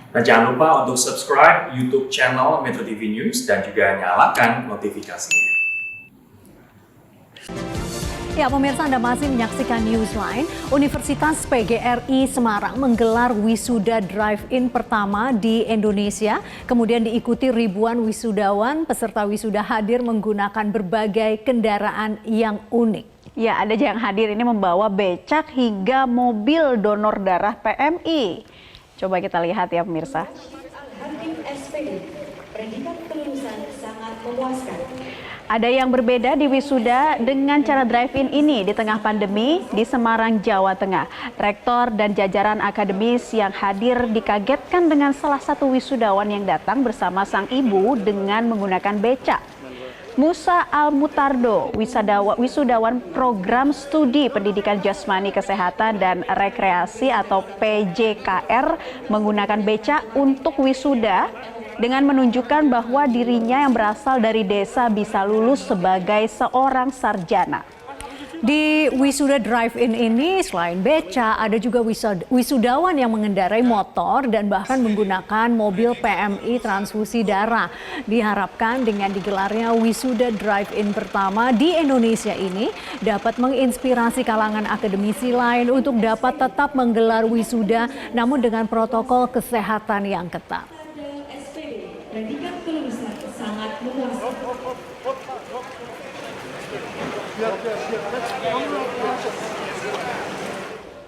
Dan jangan lupa untuk subscribe YouTube channel Metro TV News dan juga nyalakan notifikasinya. Ya, pemirsa, Anda masih menyaksikan Newsline. Universitas PGRI Semarang menggelar wisuda drive-in pertama di Indonesia. Kemudian diikuti ribuan wisudawan. Peserta wisuda hadir menggunakan berbagai kendaraan yang unik. Ya, ada yang hadir ini membawa becak hingga mobil donor darah PMI. Coba kita lihat ya pemirsa. Predikat kelulusan sangat memuaskan. Ada yang berbeda di wisuda dengan cara drive-in ini di tengah pandemi di Semarang, Jawa Tengah. Rektor dan jajaran akademis yang hadir dikagetkan dengan salah satu wisudawan yang datang bersama sang ibu dengan menggunakan becak. Musa Al-Mutardo, wisudawan program studi pendidikan jasmani kesehatan dan rekreasi atau PJKR menggunakan becak untuk wisuda dengan menunjukkan bahwa dirinya yang berasal dari desa bisa lulus sebagai seorang sarjana. Di wisuda drive-in ini selain beca, ada juga wisudawan yang mengendarai motor dan bahkan menggunakan mobil PMI transfusi darah. Diharapkan dengan digelarnya wisuda drive-in pertama di Indonesia ini dapat menginspirasi kalangan akademisi lain untuk dapat tetap menggelar wisuda namun dengan protokol kesehatan yang ketat. Predikat kelulusan sangat memuaskan.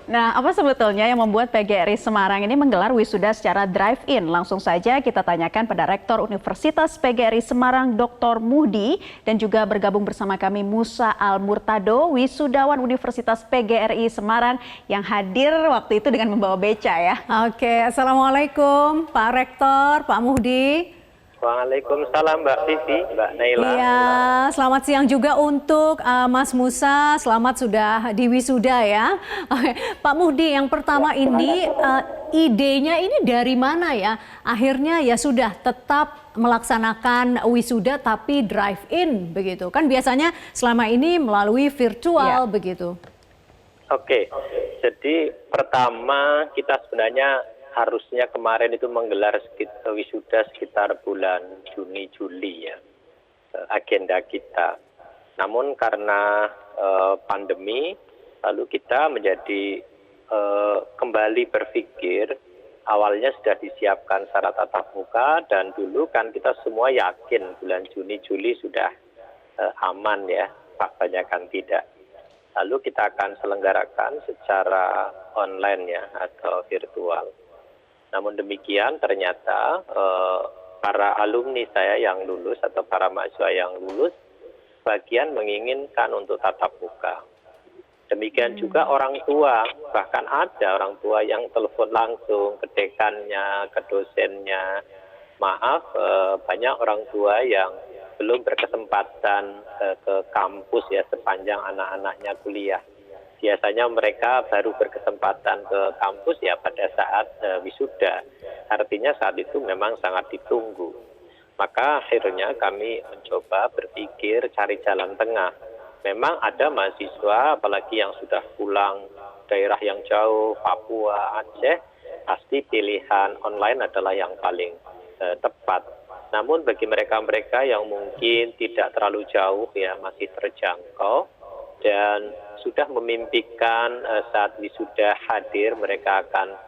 Nah, apa sebetulnya yang membuat PGRI Semarang ini menggelar wisuda secara drive-in? Langsung saja kita tanyakan pada Rektor Universitas PGRI Semarang, Dr. Muhdi, dan juga bergabung bersama kami Musa Al-Murtado, wisudawan Universitas PGRI Semarang yang hadir waktu itu dengan membawa beca ya. Oke, Assalamualaikum Pak Rektor, Pak Muhdi. Waalaikumsalam Mbak Vivi, Mbak Naila. Iya, selamat siang juga untuk Mas Musa, selamat sudah diwisuda ya. Pak Muhdi, yang pertama ini idenya ini dari mana ya? Akhirnya ya sudah tetap melaksanakan wisuda tapi drive-in begitu. Kan biasanya selama ini melalui virtual begitu. Oke, jadi pertama kita sebenarnya harusnya kemarin itu menggelar wisuda sekitar bulan Juni-Juli ya, agenda kita. Namun karena pandemi, lalu kita menjadi kembali berpikir, awalnya sudah disiapkan syarat tatap muka dan dulu kan kita semua yakin bulan Juni-Juli sudah aman ya, faktanya kan tidak. Lalu kita akan selenggarakan secara online ya atau virtual. Namun demikian ternyata para alumni saya yang lulus atau para mahasiswa yang lulus bagian menginginkan untuk tatap muka. Demikian juga orang tua, bahkan ada orang tua yang telepon langsung ke dekannya, ke dosennya. Maaf, banyak orang tua yang belum berkesempatan ke kampus ya sepanjang anak-anaknya kuliah. Biasanya mereka baru berkesempatan ke kampus ya pada saat wisuda. Artinya saat itu memang sangat ditunggu. Maka akhirnya kami mencoba berpikir cari jalan tengah. Memang ada mahasiswa apalagi yang sudah pulang daerah yang jauh, Papua, Aceh, pasti pilihan online adalah yang paling tepat. Namun bagi mereka-mereka yang mungkin tidak terlalu jauh ya masih terjangkau dan sudah memimpikan saat wisuda hadir mereka akan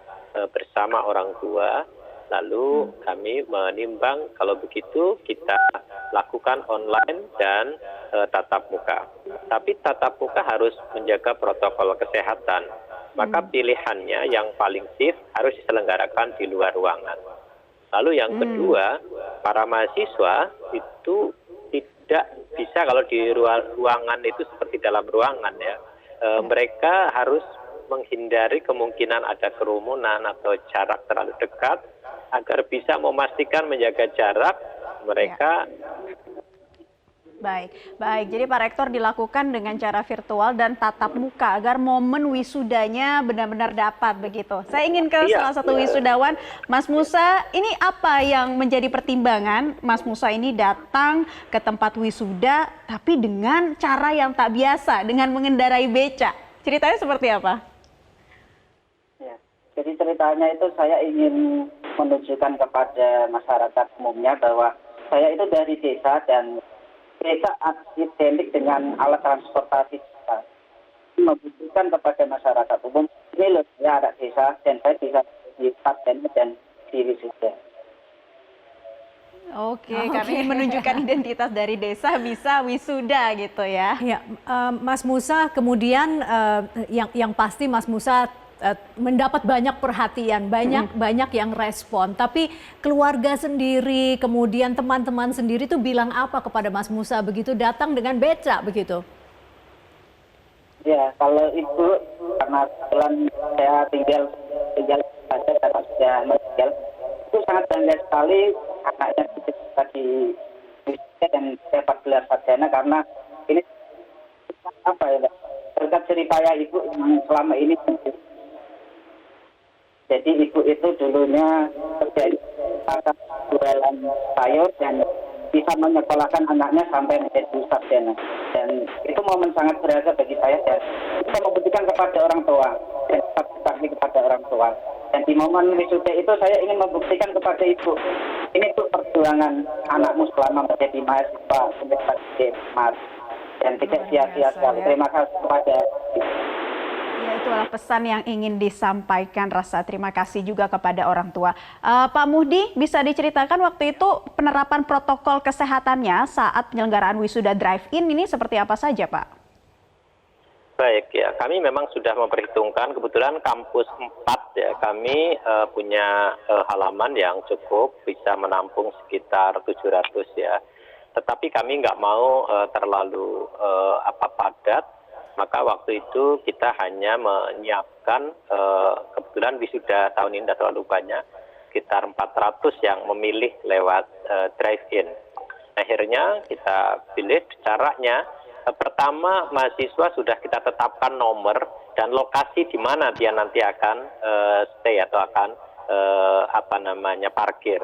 bersama orang tua. Lalu kami menimbang kalau begitu kita lakukan online dan tatap muka. Tapi tatap muka harus menjaga protokol kesehatan. Maka pilihannya yang paling safe harus diselenggarakan di luar ruangan. Lalu yang kedua, para mahasiswa itu tidak bisa kalau di ruangan itu seperti dalam ruangan ya. Mereka harus menghindari kemungkinan ada kerumunan atau jarak terlalu dekat agar bisa memastikan menjaga jarak mereka. Baik. Jadi Pak Rektor dilakukan dengan cara virtual dan tatap muka agar momen wisudanya benar-benar dapat begitu. Saya ingin ke salah satu wisudawan, Mas Musa. Ini apa yang menjadi pertimbangan Mas Musa ini datang ke tempat wisuda tapi dengan cara yang tak biasa, dengan mengendarai beca? Ceritanya seperti apa? Ya, jadi ceritanya itu saya ingin menunjukkan kepada masyarakat umumnya bahwa saya itu dari desa dan desa identik dengan alat transportasi desa. Membuktikan kepada masyarakat umum, ini loh saya anak desa dan saya bisa di sarjana dan di wisuda. Oke, karena ingin menunjukkan identitas dari desa bisa wisuda gitu ya. Ya, Mas Musa, kemudian yang pasti Mas Musa mendapat banyak perhatian, banyak yang respon. Tapi keluarga sendiri, kemudian teman-teman sendiri tuh bilang apa kepada Mas Musa begitu datang dengan beca begitu? Ya, kalau ibu karena kebetulan saya tinggal saja karena sudah meninggal, itu sangat bangga sekali anaknya bisa di wisuda dan dapat gelar sarjana karena ini apa ya, berkat jerih payah ibu yang selama ini. Jadi ibu itu dulunya kerja di pasar jualan sayur dan bisa menyekolahkan anaknya sampai menjadi sarjana. Dan itu momen sangat berharga bagi saya dan bisa membuktikan kepada orang tua dan saksi kepada orang tua. Dan di momen wisuda itu saya ingin membuktikan kepada ibu, ini tuh perjuangan anakmu selama menjadi mahasiswa Universitas Mas dan tidak sia-sia sekali. Terima kasih kepada ibu. Ya, itu adalah pesan yang ingin disampaikan, rasa terima kasih juga kepada orang tua. Pak Muhdi, bisa diceritakan waktu itu penerapan protokol kesehatannya saat penyelenggaraan wisuda drive-in ini seperti apa saja, Pak? Baik ya, kami memang sudah memperhitungkan, kebetulan kampus 4 ya, kami punya halaman yang cukup bisa menampung sekitar 700 ya. Tetapi kami nggak mau terlalu padat. Maka waktu itu kita hanya menyiapkan, kebetulan wisuda tahun ini tidak terlalu banyak, sekitar 400 yang memilih lewat drive-in. Akhirnya kita pilih caranya, pertama mahasiswa sudah kita tetapkan nomor dan lokasi di mana dia nanti akan stay atau akan parkir.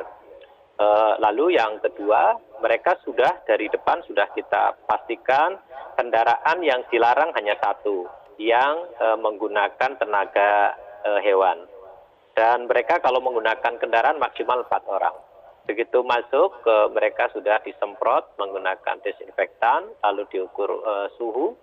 Lalu yang kedua, mereka sudah dari depan sudah kita pastikan kendaraan yang dilarang hanya satu, yang menggunakan tenaga hewan. Dan mereka kalau menggunakan kendaraan maksimal 4 orang. Begitu masuk, mereka sudah disemprot menggunakan desinfektan, lalu diukur suhu,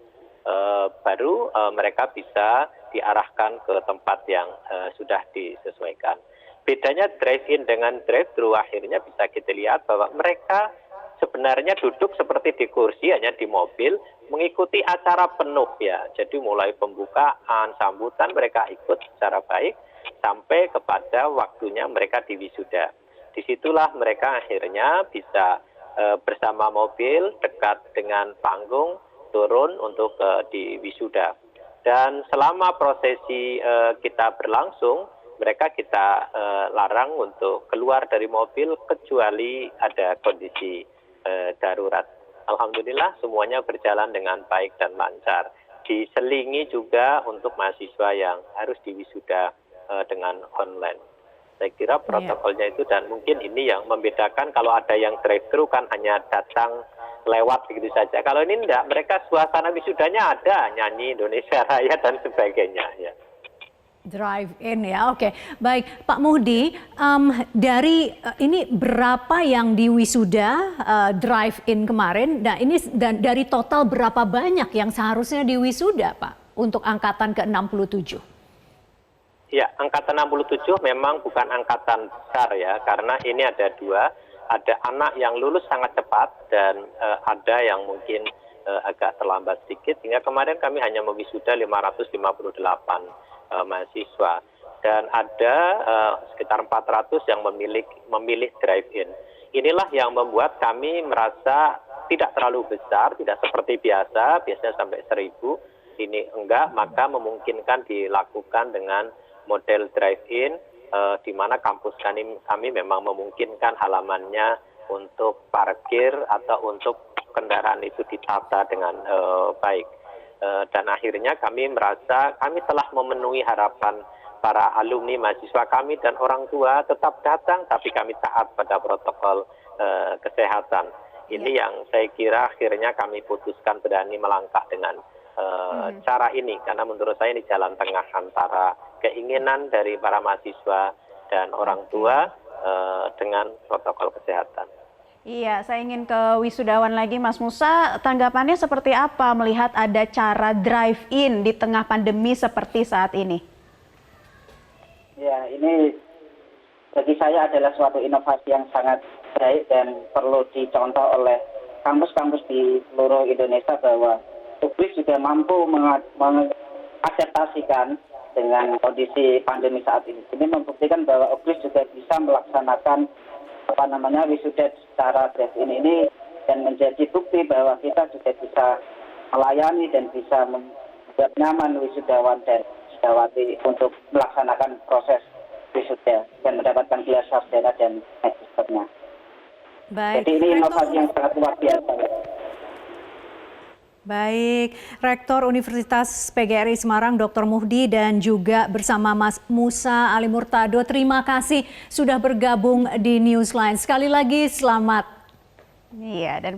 baru mereka bisa diarahkan ke tempat yang sudah disesuaikan. Bedanya drive-in dengan drive-thru akhirnya bisa kita lihat bahwa mereka sebenarnya duduk seperti di kursi, hanya di mobil, mengikuti acara penuh ya. Jadi mulai pembukaan, sambutan mereka ikut secara baik, sampai kepada waktunya mereka di wisuda. Disitulah mereka akhirnya bisa bersama mobil, dekat dengan panggung, turun untuk di wisuda. Dan selama prosesi kita berlangsung, mereka kita larang untuk keluar dari mobil kecuali ada kondisi darurat. Alhamdulillah semuanya berjalan dengan baik dan lancar. Diselingi juga untuk mahasiswa yang harus diwisuda dengan online. Saya kira protokolnya itu, dan mungkin ini yang membedakan. Kalau ada yang drive-thru kan hanya datang lewat begitu saja. Kalau ini enggak, mereka suasana wisudanya ada, nyanyi Indonesia Raya dan sebagainya ya. Drive-in ya, oke. Baik, Pak Muhdi, dari ini berapa yang di wisuda drive-in kemarin? Nah ini dari total berapa banyak yang seharusnya di wisuda, Pak, untuk angkatan ke-67? Ya, angkatan 67 memang bukan angkatan besar ya, karena ini ada dua. Ada anak yang lulus sangat cepat dan ada yang mungkin agak terlambat sedikit. Hingga kemarin kami hanya mewisuda 558 mahasiswa, dan ada sekitar 400 yang memilih drive-in. Inilah yang membuat kami merasa tidak terlalu besar, tidak seperti biasanya sampai 1000, ini enggak, maka memungkinkan dilakukan dengan model drive-in, di mana kampus kami memang memungkinkan halamannya untuk parkir atau untuk kendaraan itu ditata dengan baik. Dan akhirnya kami merasa kami telah memenuhi harapan para alumni, mahasiswa kami dan orang tua tetap datang, tapi kami taat pada protokol kesehatan. Ini yang saya kira akhirnya kami putuskan berani melangkah dengan cara ini, karena menurut saya ini jalan tengah antara keinginan dari para mahasiswa dan orang tua dengan protokol kesehatan. Iya, saya ingin ke wisudawan lagi, Mas Musa. Tanggapannya seperti apa melihat ada cara drive-in di tengah pandemi seperti saat ini? Ya, ini bagi saya adalah suatu inovasi yang sangat baik dan perlu dicontoh oleh kampus-kampus di seluruh Indonesia bahwa UGRIS juga mampu mengadaptasikan dengan kondisi pandemi saat ini. Ini membuktikan bahwa UGRIS juga bisa melaksanakan wisuda secara drive-in ini dan menjadi bukti bahwa kita juga bisa melayani dan bisa membuat nyaman wisudawan dan wisudawati untuk melaksanakan proses wisuda dan mendapatkan gelar sarjana dan magisternya. Baik. Jadi ini inovasi yang sangat luar biasa. Baik, Rektor Universitas PGRI Semarang Dr. Muhdi dan juga bersama Mas Musa Ali Murtado, terima kasih sudah bergabung di Newsline. Sekali lagi selamat. Iya, dan